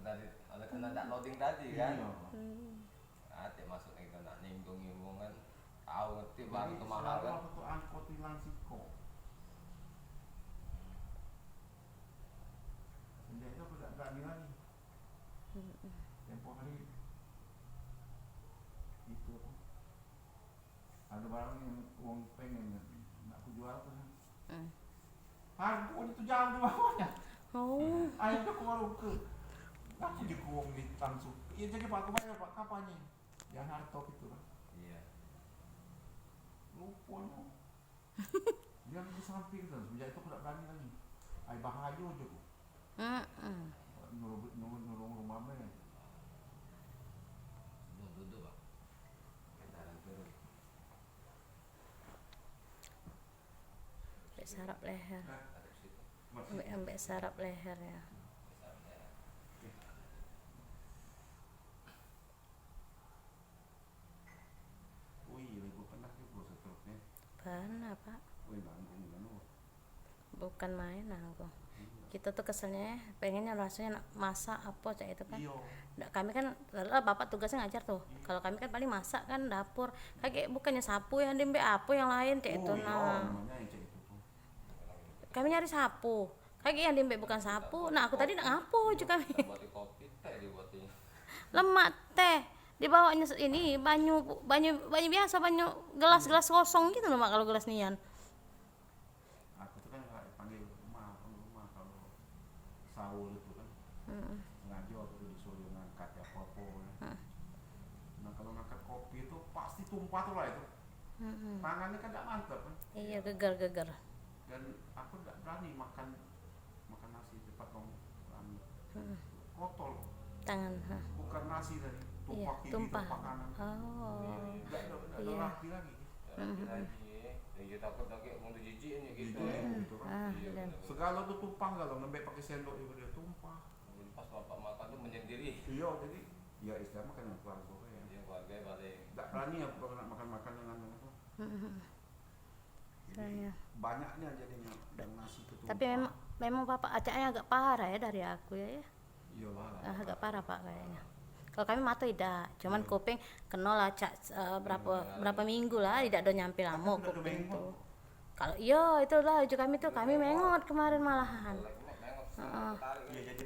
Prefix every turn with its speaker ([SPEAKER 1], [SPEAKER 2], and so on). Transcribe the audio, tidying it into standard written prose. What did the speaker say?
[SPEAKER 1] tadi ada kena tak loading tadi kan.
[SPEAKER 2] Iya.
[SPEAKER 1] Atik masuk itu nak nimbung kan. Tahu ngerti baru
[SPEAKER 2] Jadi
[SPEAKER 1] tuh mahal kan.
[SPEAKER 2] waktu angkot hilang siko. Sejak itu aku tak berani lagi. Tempoh hari itu apa? Ada barang yang uang pengen nak aku jual kan. Harga itu jauh di bawahnya.
[SPEAKER 3] Oh.
[SPEAKER 2] Akhirnya aku baru ke. Aku di uang di langsung. Iya jadi Pak aku bayar Pak kapannya? Yang hardtop itu kan.
[SPEAKER 1] Iya.
[SPEAKER 2] Lupa no. Dia di samping kan. Sejak itu aku tak berani lagi. Ay bahaya aja aku. Nurung rumah mana?
[SPEAKER 1] Duduk Pak. Ketaran turun.
[SPEAKER 3] Ambek sarap leher.
[SPEAKER 1] Ada situ.
[SPEAKER 3] Ambek sarap leher ya.
[SPEAKER 1] Misalnya.
[SPEAKER 2] Wih, gue pernah juga setruknya.
[SPEAKER 3] Pernah Pak.
[SPEAKER 2] Wih, nanggung.
[SPEAKER 3] Bukan main aku. Kita tuh keselnya pengennya rasanya nak masak apa cak itu kan.
[SPEAKER 2] Iya.
[SPEAKER 3] Kami kan bapak tugasnya ngajar tuh. Kalau kami kan paling masak kan dapur. Kayak bukannya sapu ya dembe apa yang lain cak itu nah.
[SPEAKER 2] Namanya yang cek itu tuh.
[SPEAKER 3] Kami nyari sapu. Kayak yang dembe bukan sapu. Nah aku tadi nak ngapo juga kami.
[SPEAKER 1] Buat kopi teh dibuatin.
[SPEAKER 3] Lemak teh dibawanya ini banyu biasa, banyu gelas kosong gitu loh Mak, kalau gelas nian.
[SPEAKER 2] Aku tuh kan nggak panggil rumah kalau sahur itu kan. Sengaja waktu itu disuruh ngangkat apa-apa ya. Nah kalau ngangkat kopi itu pasti tumpah tuh lah itu. Tangannya kan nggak mantap kan.
[SPEAKER 3] Iya gegar.
[SPEAKER 2] Dan aku nggak berani makan nasi cepat dong. Kotor
[SPEAKER 3] Tangan.
[SPEAKER 2] bukan nasi tadi.
[SPEAKER 3] Iya,
[SPEAKER 2] Tumpah kiri,
[SPEAKER 3] tumpah.
[SPEAKER 2] tumpah kanan.
[SPEAKER 3] Oh.
[SPEAKER 2] Nggak ada
[SPEAKER 3] Iya.
[SPEAKER 2] rapi lagi.
[SPEAKER 1] Lagi. Ya kita takut mau dijijiknya gitu.
[SPEAKER 2] Gitu kan.
[SPEAKER 1] Iya,
[SPEAKER 3] Dan
[SPEAKER 1] bener.
[SPEAKER 2] Segala tuh tumpah kalau nembek pakai sendok juga dia tumpah.
[SPEAKER 1] Jadi pas bapak makan tuh menyendiri.
[SPEAKER 2] Iya jadi ya istilah makan yang keluarga ya.
[SPEAKER 1] Dia keluarga balik.
[SPEAKER 2] Nggak berani aku kalau nak makan dengan apa. Jadi
[SPEAKER 3] Saya.
[SPEAKER 2] banyaknya jadinya dan nasi itu tumpah.
[SPEAKER 3] Tapi memang Bapak acaknya agak parah ya dari aku ya.
[SPEAKER 2] Iya lah.
[SPEAKER 3] Agak parah Pak kayaknya. Kalau kami mata tidak, cuman kuping kena lah berapa minggu lah tidak ada nyampe lama
[SPEAKER 2] Tapi udah
[SPEAKER 3] kuping
[SPEAKER 2] mengot.
[SPEAKER 3] tuh. Kalau iya itulah kami mengot kemarin malahan.
[SPEAKER 1] Lagi mek, nengok, tarik.
[SPEAKER 2] Iya jadi